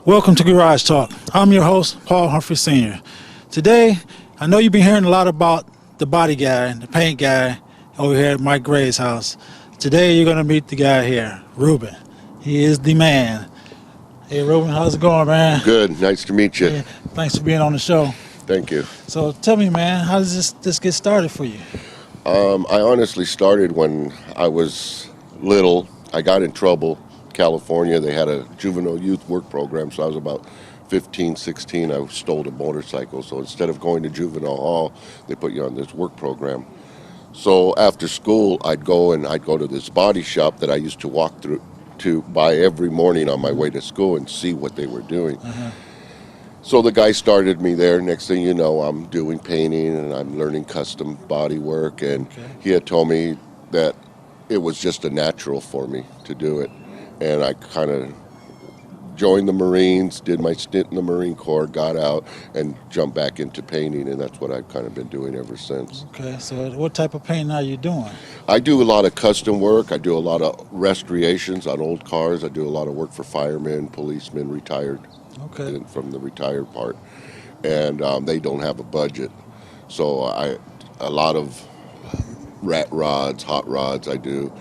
Welcome to Garage Talk. I'm your host, Paul Humphrey Sr. Today, I know you've been hearing a lot about the body guy, the paint guy, over here at Mike Gray's house. Today, you're going to meet the guy here, Ruben. He is the man. Hey, Ruben, how's it going, man? Good. Nice to meet you. Yeah, thanks for being on the show. Thank you. So tell me, man, how does this get started for you? I honestly started when I was little. I got in trouble. California, they had a juvenile youth work program, so I was about 15, 16. I stole a motorcycle, so instead of going to juvenile hall, they put you on this work program. So after school, I'd go to this body shop that I used to walk through to buy every morning on my way to school and see what they were doing. So the guy started me there. Next thing you know, I'm doing painting and I'm learning custom body work, and he had told me that it was just a natural for me to do it. And I kind of joined the Marines, did my stint in the Marine Corps, got out, and jumped back into painting, and that's what I've kind of been doing ever since. Okay, so what type of painting are you doing? I do a lot of custom work. I do a lot of restorations on old cars. I do a lot of work for firemen, policemen, retired, from the retired part. And they don't have a budget. So a lot of rat rods, hot rods I do.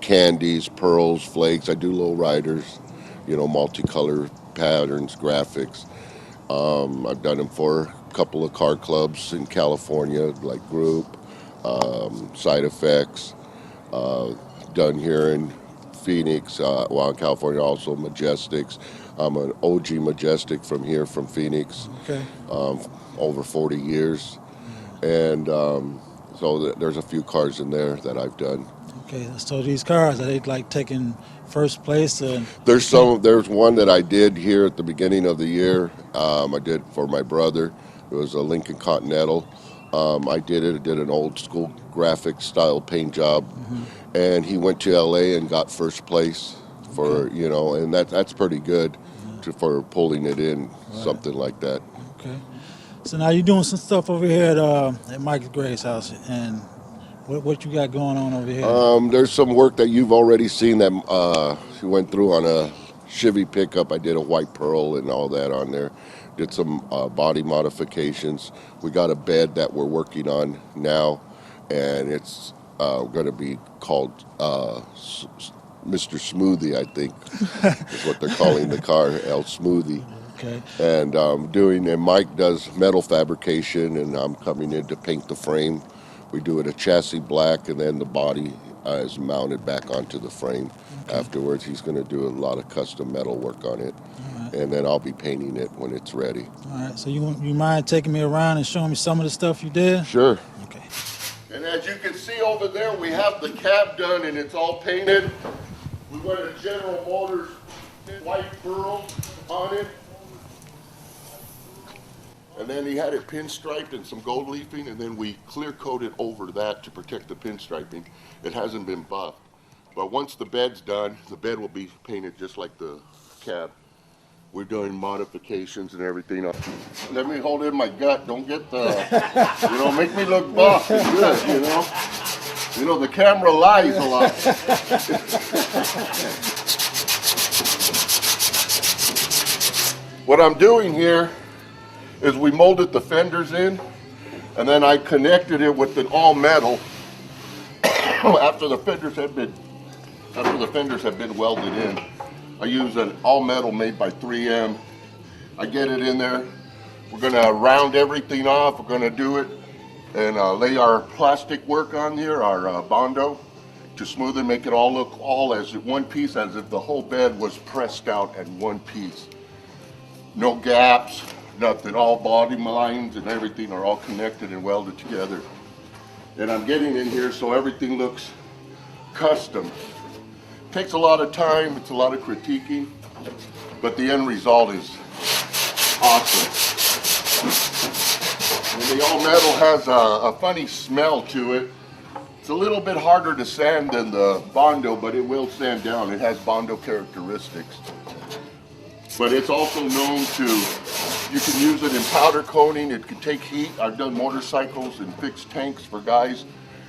Candies, pearls, flakes. I do low riders, multicolor patterns, graphics. I've done them for a couple of car clubs in California, like Group, Side Effects. Done here in Phoenix, in California also Majestics. I'm an OG Majestic from here, from Phoenix, over 40 years. And so there's a few cars in there that I've done. Okay, so these cars, are they like taking first place? There's one that I did here at the beginning of the year. I did for my brother. It was a Lincoln Continental. I did an old school graphic style paint job. And he went to LA and got first place for, and that's pretty good for pulling it in, something like that. Okay. So now you're doing some stuff over here at Mike Gray's house, and what you got going on over here? There's some work that you've already seen that he went through on a Chevy pickup. I did a white pearl and all that on there. Did some body modifications. We got a bed that we're working on now, and it's going to be called Mr. Smoothie, I think, is what they're calling the car, El Smoothie. Okay. And Mike does metal fabrication, and I'm coming in to paint the frame. We do it a chassis black, and then the body is mounted back onto the frame. Afterwards, he's going to do a lot of custom metal work on it, and then I'll be painting it when it's ready. All right, so you mind taking me around and showing me some of the stuff you did? Sure. Okay. And as you can see over there, we have the cab done, and it's all painted. We went a General Motors white pearl on it. And then he had it pinstriped and some gold leafing, and then we clear coated over that to protect the pinstriping. It hasn't been buffed. But once the bed's done, the bed will be painted just like the cab. We're doing modifications and everything. Let me hold in my gut. Don't get make me look buff and good, the camera lies a lot. What I'm doing here is we molded the fenders in, and then I connected it with an all metal after the fenders have been welded in. I use an all metal made by 3M. I get it in there. We're gonna round everything off. We're gonna do it and lay our plastic work on here, our Bondo, to smooth it, make it all look all as one piece, as if the whole bed was pressed out in one piece. No gaps. Nothing, all body lines and everything are all connected and welded together. And I'm getting in here so everything looks custom. Takes a lot of time, it's a lot of critiquing, but the end result is awesome. And the all metal has a funny smell to it. It's a little bit harder to sand than the Bondo, but it will sand down. It has Bondo characteristics. But it's also known to, you can use it in powder coating, it can take heat. I've done motorcycles and fixed tanks for guys,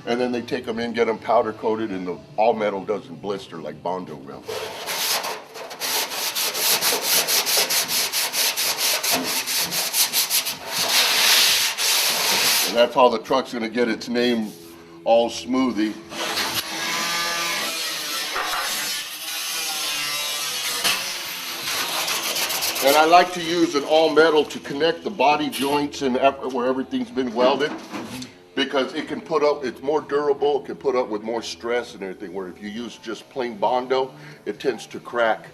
and then they take them in, get them powder coated, and the all metal doesn't blister like Bondo will. And that's how the truck's gonna get its name, All Smoothie. And I like to use an all metal to connect the body joints and where everything's been welded, because it can put up, it's more durable, it can put up with more stress and everything, where if you use just plain Bondo, it tends to crack.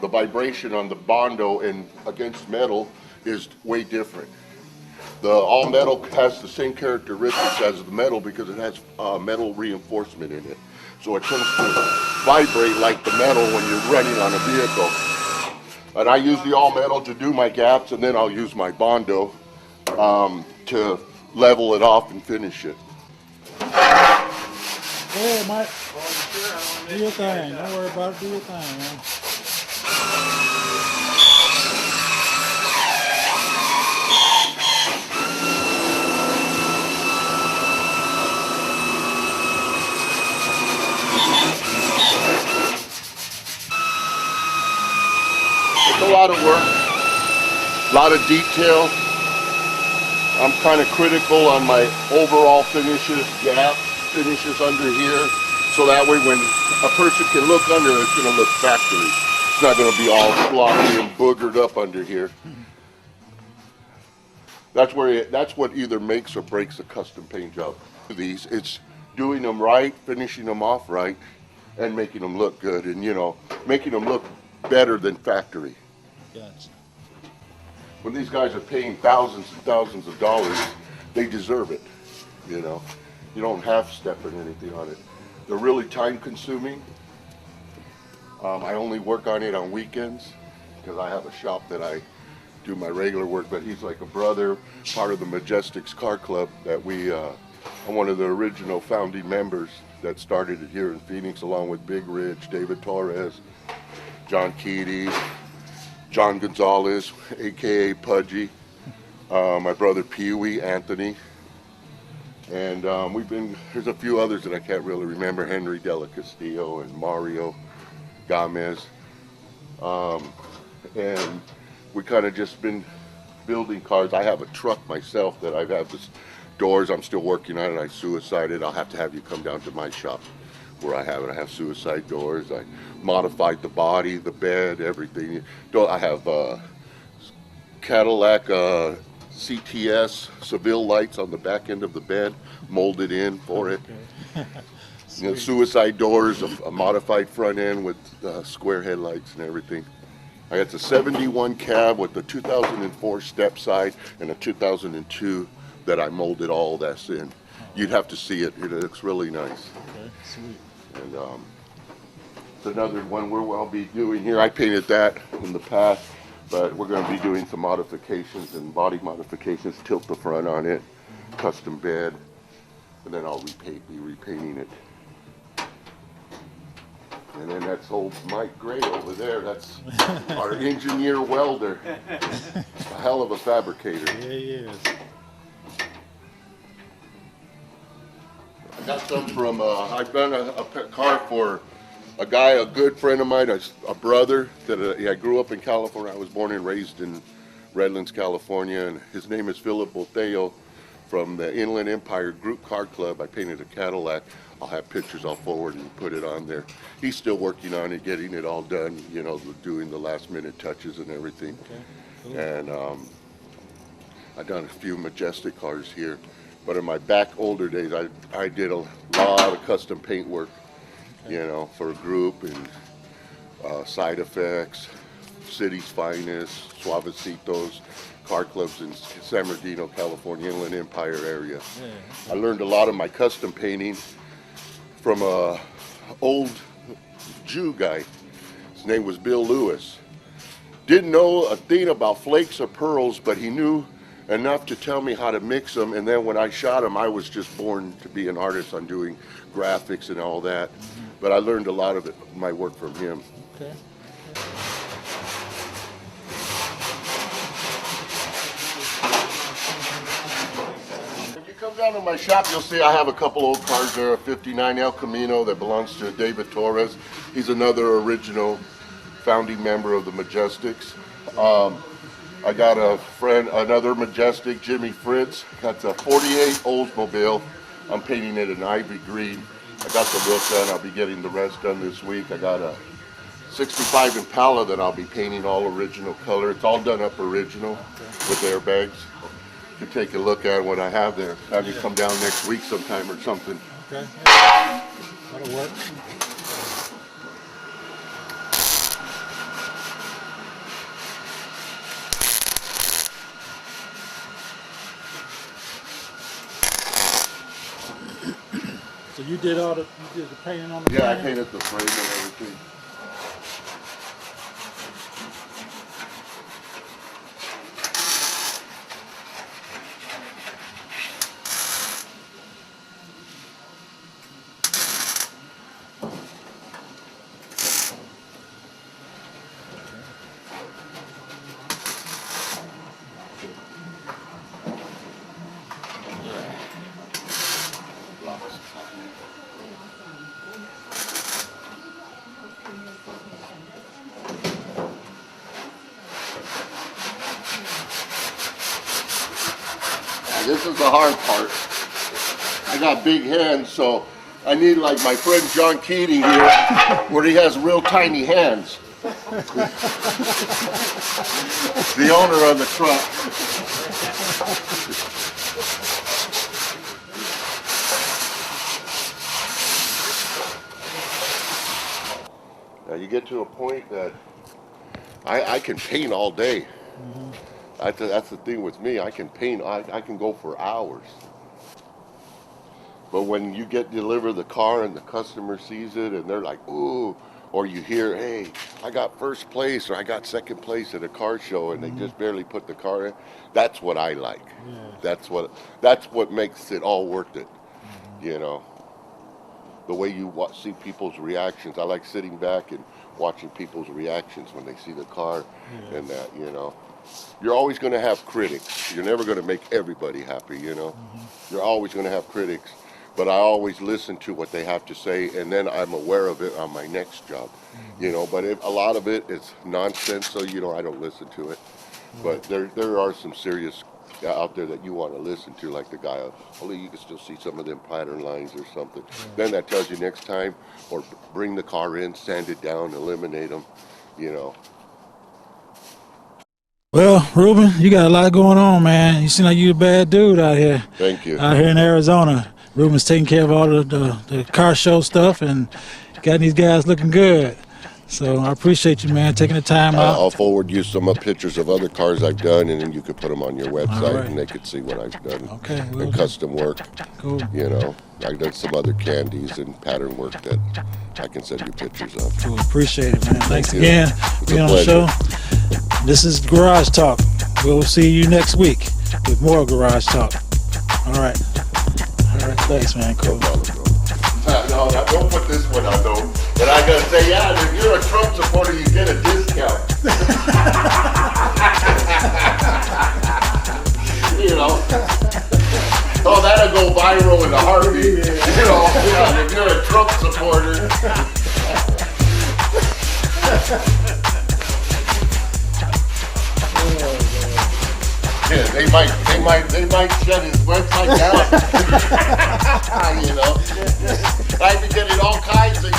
The vibration on the Bondo and against metal is way different. The all metal has the same characteristics as the metal because it has metal reinforcement in it. So it tends to vibrate like the metal when you're running on a vehicle. And I use the all metal to do my gaps, and then I'll use my Bondo to level it off and finish it. Hey, Mike. Do your thing. Don't worry about it. Do your thing, man. It's a lot of work, a lot of detail. I'm kind of critical on my overall finishes, gap finishes under here, so that way when a person can look under, it's going to look factory. It's not going to be all sloppy and boogered up under here. That's what either makes or breaks a custom paint job. These, it's doing them right, finishing them off right, and making them look good, and making them look better than factory. Gotcha. When these guys are paying thousands and thousands of dollars, they deserve it. You don't half-step or anything on it. They're really time-consuming. I only work on it on weekends because I have a shop that I do my regular work, but he's like a brother, part of the Majestics Car Club that I'm one of the original founding members that started it here in Phoenix, along with Big Rich, David Torres, John Keaty, John Gonzalez, aka Pudgy, my brother Pee-wee, Anthony, and there's a few others that I can't really remember, Henry Della Castillo and Mario Gomez, and we kind of just been building cars. I have a truck myself that I've had this doors, I'm still working on it, I suicided. I'll have to have you come down to my shop where I have it. I have suicide doors. I modified the body, the bed, everything. I have Cadillac CTS Seville lights on the back end of the bed, molded in for it. Suicide doors, a modified front end with square headlights and everything. I got the 71 cab with the 2004 step side and a 2002 that I molded all this in. You'd have to see it. It looks really nice. Okay, sweet. And it's another one I'll be doing here. I painted that in the past, but we're going to be doing some modifications and body modifications, tilt the front on it, custom bed, and then I'll be repainting it. And then that's old Mike Gray over there. That's our engineer welder. A hell of a fabricator. Yeah, he is. I got some from, I've done a car for a guy, a good friend of mine, a brother that I grew up in California. I was born and raised in Redlands, California, and his name is Philip Boteo from the Inland Empire Group Car Club. I painted a Cadillac. I'll have pictures, I'll forward and put it on there. He's still working on it, getting it all done, doing the last minute touches and everything. Okay. Cool. And I've done a few Majestic cars here. But in my older days, I did a lot of custom paint work, for a group and Side Effects, City's Finest, Suavecitos, car clubs in San Bernardino, California, Inland Empire area. Yeah. I learned a lot of my custom painting from a old Jew guy. His name was Bill Lewis. Didn't know a thing about flakes or pearls, but he knew enough to tell me how to mix them, and then when I shot him, I was just born to be an artist on doing graphics and all that. But I learned a lot of my work from him. Okay. When you come down to my shop, you'll see I have a couple old cars there, a 59 El Camino that belongs to David Torres. He's another original founding member of the Majestics. I got a friend, another Majestic, Jimmy Fritz. That's a 48 Oldsmobile. I'm painting it an ivory green. I got the roof done. I'll be getting the rest done this week. I got a 65 Impala that I'll be painting all original color. It's all done up original with airbags. You can take a look at what I have there. Have you come down next week sometime or something. Okay. That'll work. So you did the painting on the frame? Yeah, I painted the frame and everything. This is the hard part. I got big hands, so I need like my friend John Keating here, where he has real tiny hands. The owner of the truck. Now you get to a point that I can paint all day. Mm-hmm. That's the thing with me. I can paint. I can go for hours. But when you deliver the car and the customer sees it and they're like, ooh, or you hear, hey, I got first place or I got second place at a car show and they just barely put the car in. That's what I like. Yeah. That's what makes it all worth it. Mm-hmm. You know, the way you see people's reactions. I like sitting back and watching people's reactions when they see the car and that, you know. You're always going to have critics. You're never going to make everybody happy, you know. Mm-hmm. You're always going to have critics, but I always listen to what they have to say, and then I'm aware of it on my next job, you know. But a lot of it is nonsense, so, you know, I don't listen to it. But there are some serious out there that you want to listen to, like the guy, only you can still see some of them pattern lines or something. Then that tells you next time, or bring the car in, sand it down, eliminate them, you know. Well, Ruben, you got a lot going on, man. You seem like you're a bad dude out here. Thank you. Out here in Arizona. Ruben's taking care of all the car show stuff and got these guys looking good. So I appreciate you, man, taking the time out. I'll forward you some pictures of other cars I've done, and then you could put them on your website, and they could see what I've done. Okay. And custom work. Cool. You know, I've done some other candies and pattern work that I can send you pictures of. Cool. Appreciate it, man. Thanks Thank again for being on the show. This is Garage Talk. We'll see you next week with more Garage Talk. All right. Thanks, man. Cool. No, don't put this one on, though. But I gotta say, yeah, if you're a Trump supporter, you get a discount. You know? Oh, that'll go viral in a heartbeat. You know, if you're a Trump supporter. Yeah, they might shut his website down. You know, I've been getting all kinds of